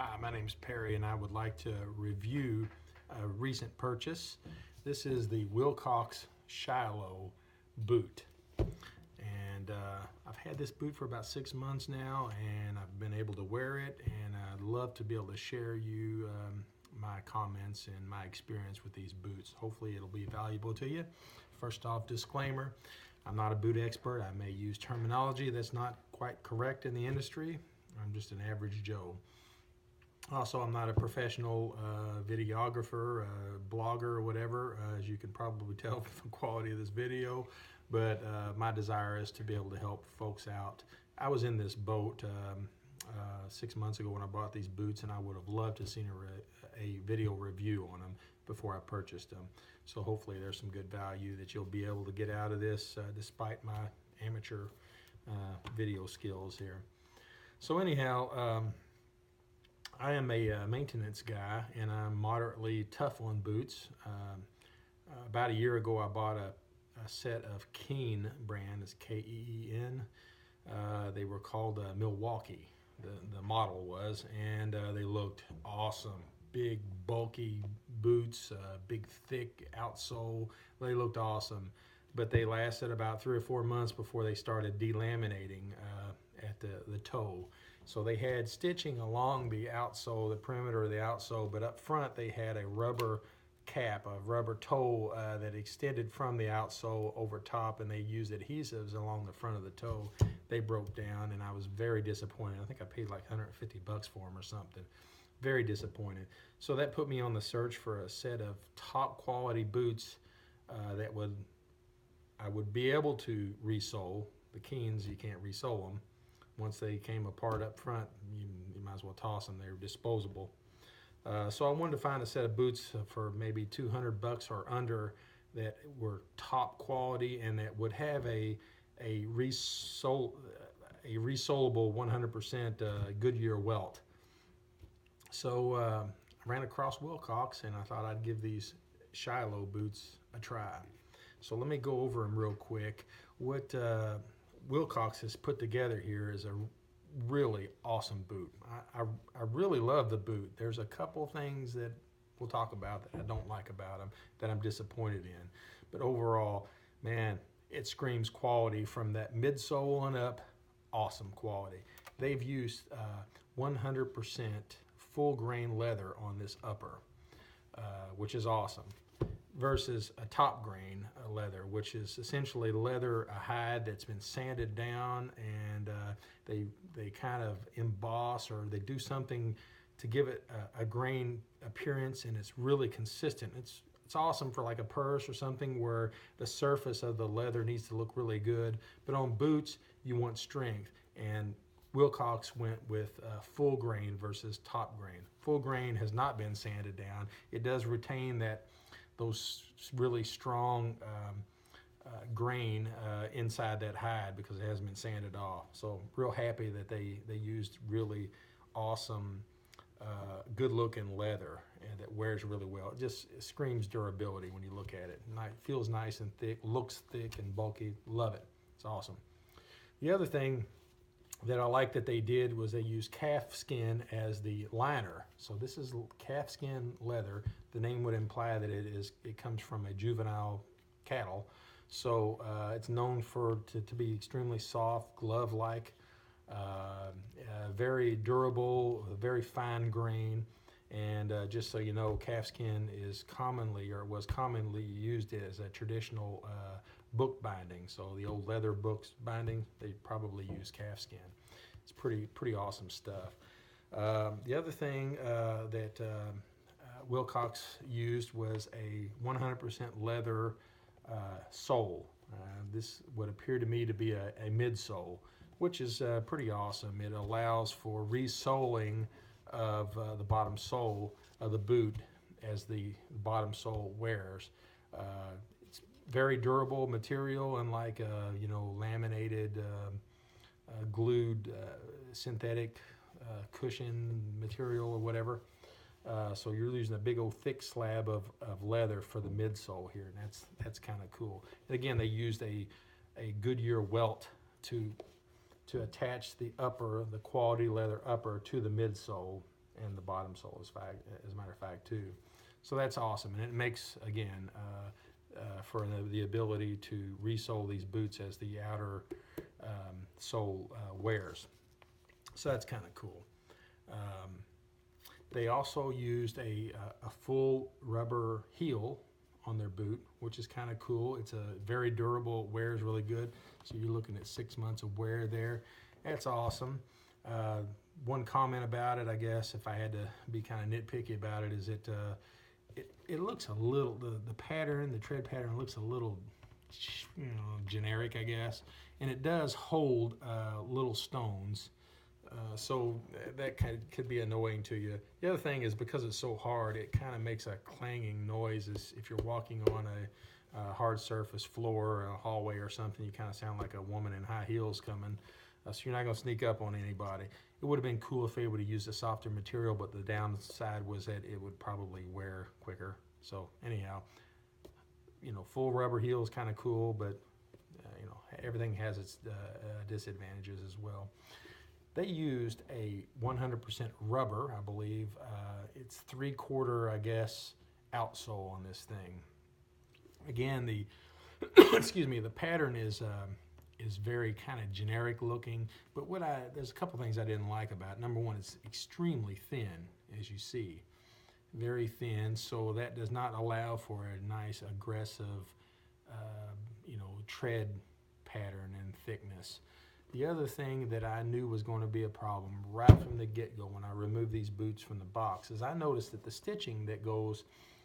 Hi, my name is Perry and I would like to review a recent purchase. This is the Wilcox Shiloh boot. And I've had this boot for about 6 months now and I've been able to wear it, and I'd love to be able to share you my comments and my experience with these boots. Hopefully it'll be valuable to you. First off, disclaimer, I'm not a boot expert. I may use terminology that's not quite correct in the industry. I'm just an average Joe. Also, I'm not a professional videographer, blogger, or whatever, as you can probably tell from the quality of this video, but my desire is to be able to help folks out. I was in this boat 6 months ago when I bought these boots, and I would have loved to have seen a video review on them before I purchased them. So hopefully there's some good value that you'll be able to get out of this despite my amateur video skills here. So anyhow, I am a maintenance guy, and I'm moderately tough on boots. About a year ago, I bought a set of Keen brand, it's K-E-E-N. They were called Milwaukee, the model was, and they looked awesome. Big, bulky boots, big, thick outsole. They looked awesome, but they lasted about 3 or 4 months before they started delaminating at the toe. So they had stitching along the outsole, the perimeter of the outsole, but up front they had a rubber cap, a rubber toe that extended from the outsole over top, and they used adhesives along the front of the toe. They broke down, and I was very disappointed. I think I paid like 150 bucks for them or something. Very disappointed. So that put me on the search for a set of top quality boots that I would be able to resole. The Keens, you can't resole them. Once they came apart up front, you might as well toss them. They're disposable. So I wanted to find a set of boots for maybe 200 bucks or under that were top quality and that would have a resolable 100% Goodyear welt. So I ran across Wilcox, and I thought I'd give these Shiloh boots a try. So let me go over them real quick. What Wilcox has put together here is a really awesome boot. I really love the boot. There's a couple things that we'll talk about that I don't like about them, that I'm disappointed in. But overall, man, it screams quality from that midsole on up. Awesome quality. They've used 100% full grain leather on this upper, which is awesome, versus a top grain leather, which is essentially leather, a hide that's been sanded down, and they kind of emboss, or they do something to give it a grain appearance, and it's really consistent. It's awesome for like a purse or something where the surface of the leather needs to look really good, but on boots you want strength, and Wilcox went with full grain versus top grain. Full grain has not been sanded down. It does retain those really strong grain inside that hide because it hasn't been sanded off. So real happy that they used really awesome, good looking leather, and that wears really well. It screams durability when you look at it. It feels nice and thick, looks thick and bulky. Love it. It's awesome. The other thing that I like that they did was they used calf skin as the liner. So this is calf skin leather. The name would imply that it comes from a juvenile cattle. So it's known to be extremely soft, glove-like, very durable, very fine grain. And just so you know, calf skin is was commonly used as a traditional book binding. So the old leather books binding, they probably use calf skin. It's pretty awesome stuff. The other thing that Wilcox used was a 100% leather sole. This would appear to me to be a midsole, which is pretty awesome. It allows for resoling of the bottom sole of the boot as the bottom sole wears. It's very durable material, unlike laminated, glued synthetic cushion material or whatever. So you're using a big old thick slab of leather for the midsole here, and that's kind of cool. And again, they used a Goodyear welt to attach the quality leather upper to the midsole, and the bottom sole, as a matter of fact, too. So that's awesome, and it makes, again, for the ability to resole these boots as the outer sole wears. So that's kind of cool. They also used a full rubber heel on their boot, which is kind of cool. It's a very durable, wears really good. So you're looking at 6 months of wear there. That's awesome. One comment about it, I guess, if I had to be kind of nitpicky about it, is it looks a little, the pattern, the tread pattern looks a little, generic, I guess. And it does hold little stones. So that could be annoying to you. The other thing is, because it's so hard, it kind of makes a clanging noise as if you're walking on a hard surface floor or a hallway or something. You kind of sound like a woman in high heels coming. So you're not going to sneak up on anybody. It would have been cool if they would have used a softer material, but the downside was that it would probably wear quicker. So anyhow, full rubber heel is kind of cool, but everything has its disadvantages as well. They used a 100% rubber, I believe. It's 3/4, I guess, outsole on this thing. Again, the the pattern is very kind of generic looking, but there's a couple things I didn't like about it. Number one, it's extremely thin, as you see, very thin, so that does not allow for a nice aggressive, tread pattern and thickness. The other thing that I knew was going to be a problem right from the get-go when I removed these boots from the box is I noticed that the stitching that goes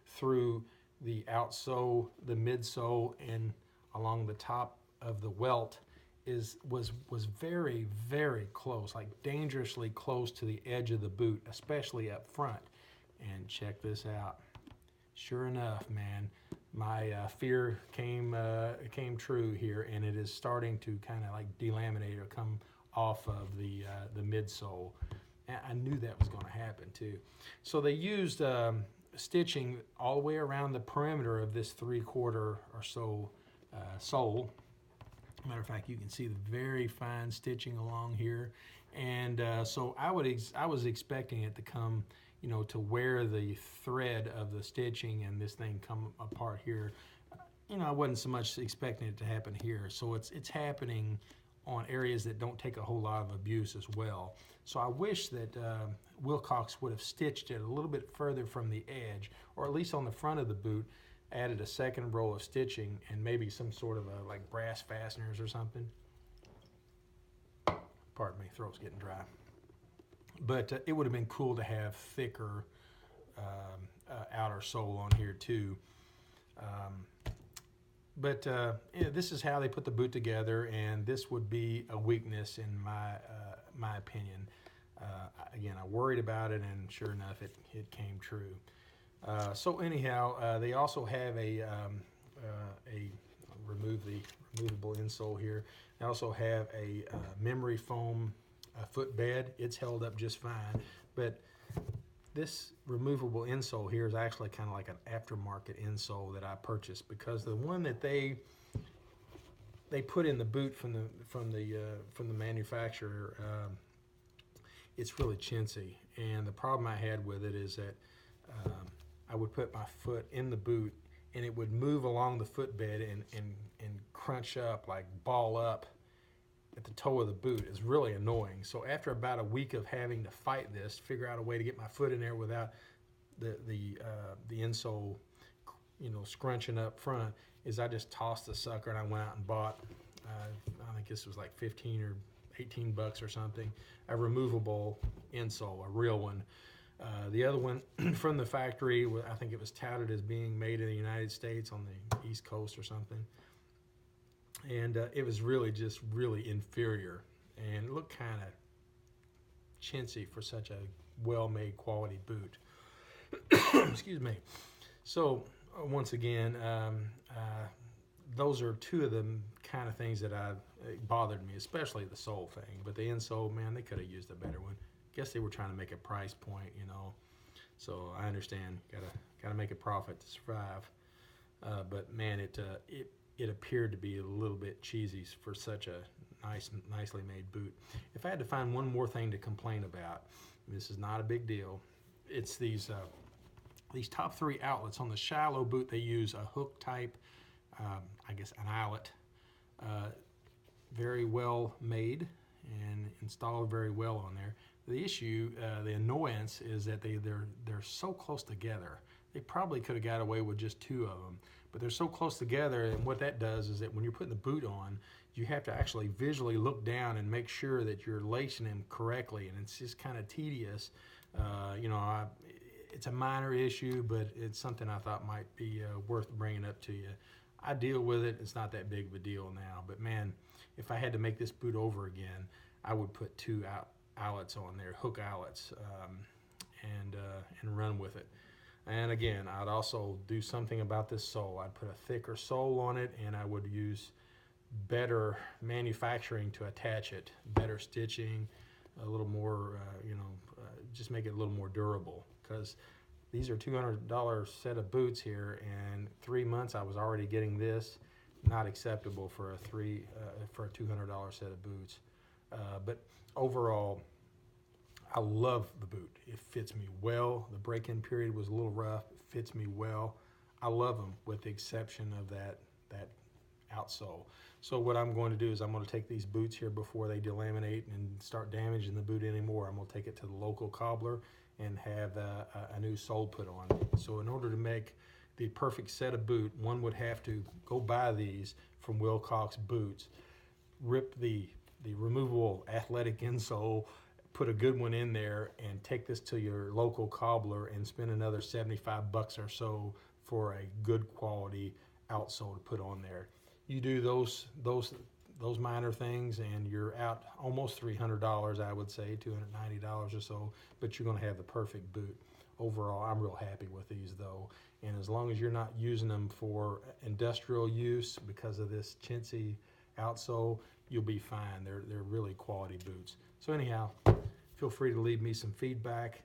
through the outsole, the midsole, and along the top of the welt was very, very close, like dangerously close to the edge of the boot, especially up front. And check this out. Sure enough, man, my fear came true here, and it is starting to kind of like delaminate or come off of the midsole. And I knew that was going to happen too. So they used stitching all the way around the perimeter of this 3/4 or so sole. Matter of fact, you can see the very fine stitching along here, and so I was expecting it to come, to wear the thread of the stitching and this thing come apart here. I wasn't so much expecting it to happen here. So it's happening on areas that don't take a whole lot of abuse as well. So I wish that Wilcox would have stitched it a little bit further from the edge, or at least on the front of the boot, added a second row of stitching and maybe some sort of like brass fasteners or something. Pardon me, throat's getting dry. But it would have been cool to have thicker outer sole on here too. But this is how they put the boot together, and this would be a weakness in my opinion. Again, I worried about it, and sure enough, it came true. So anyhow, they also have a removable insole here. They also have a memory foam footbed. It's held up just fine, but this removable insole here is actually kind of like an aftermarket insole that I purchased, because the one that they put in the boot from the manufacturer, it's really chintzy, and the problem I had with it is that I would put my foot in the boot and it would move along the footbed and crunch up, like ball up at the toe of the boot. Is really annoying. So after about a week of having to fight this, figure out a way to get my foot in there without the insole, scrunching up front, is I just tossed the sucker and I went out and bought, I think this was like 15 or 18 bucks or something, a removable insole, a real one. The other one from the factory, I think it was touted as being made in the United States on the East Coast or something. And it was really just really inferior, and it looked kind of chintzy for such a well-made quality boot. Excuse me. So once again, those are two of the kind of things that bothered me, especially the sole thing. But the insole, man, they could have used a better one. Guess they were trying to make a price point, So I understand, gotta make a profit to survive. But man, it appeared to be a little bit cheesy for such a nicely made boot. If I had to find one more thing to complain about, This is not a big deal. It's these top three outlets. On the Shiloh boot, they use a hook type, I guess an eyelet, very well made and installed very well on there. The issue, the annoyance, is that they're so close together. They probably could have got away with just two of them, but they're so close together, and what that does is that when you're putting the boot on, you have to actually visually look down and make sure that you're lacing them correctly, and it's just kind of tedious. It's a minor issue, but it's something I thought might be worth bringing up to you. I deal with it. It's not that big of a deal now, but man, if I had to make this boot over again, I would put two eyelets on there, hook eyelets, and run with it. And again, I'd also do something about this sole. I'd put a thicker sole on it, and I would use better manufacturing to attach it, better stitching, a little more, just make it a little more durable, because these are $200 set of boots here, and 3 months I was already getting this. Not acceptable for a $200 set of boots. But overall, I love the boot. It fits me well. The break-in period was a little rough. It fits me well. I love them, with the exception of that outsole. So what I'm going to do is I'm going to take these boots here before they delaminate and start damaging the boot anymore. I'm going to take it to the local cobbler and have a new sole put on. So in order to make the perfect set of boot, one would have to go buy these from Wilcox Boots, rip the removable athletic insole, put a good one in there, and take this to your local cobbler and spend another 75 bucks or so for a good quality outsole to put on there. You do those minor things and you're out almost $300, I would say, $290 or so, but you're gonna have the perfect boot. Overall, I'm real happy with these though, and as long as you're not using them for industrial use because of this chintzy outsole, you'll be fine. They're really quality boots. So anyhow, feel free to leave me some feedback.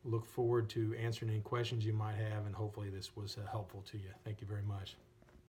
Look forward to answering any questions you might have, and hopefully this was helpful to you. Thank you very much.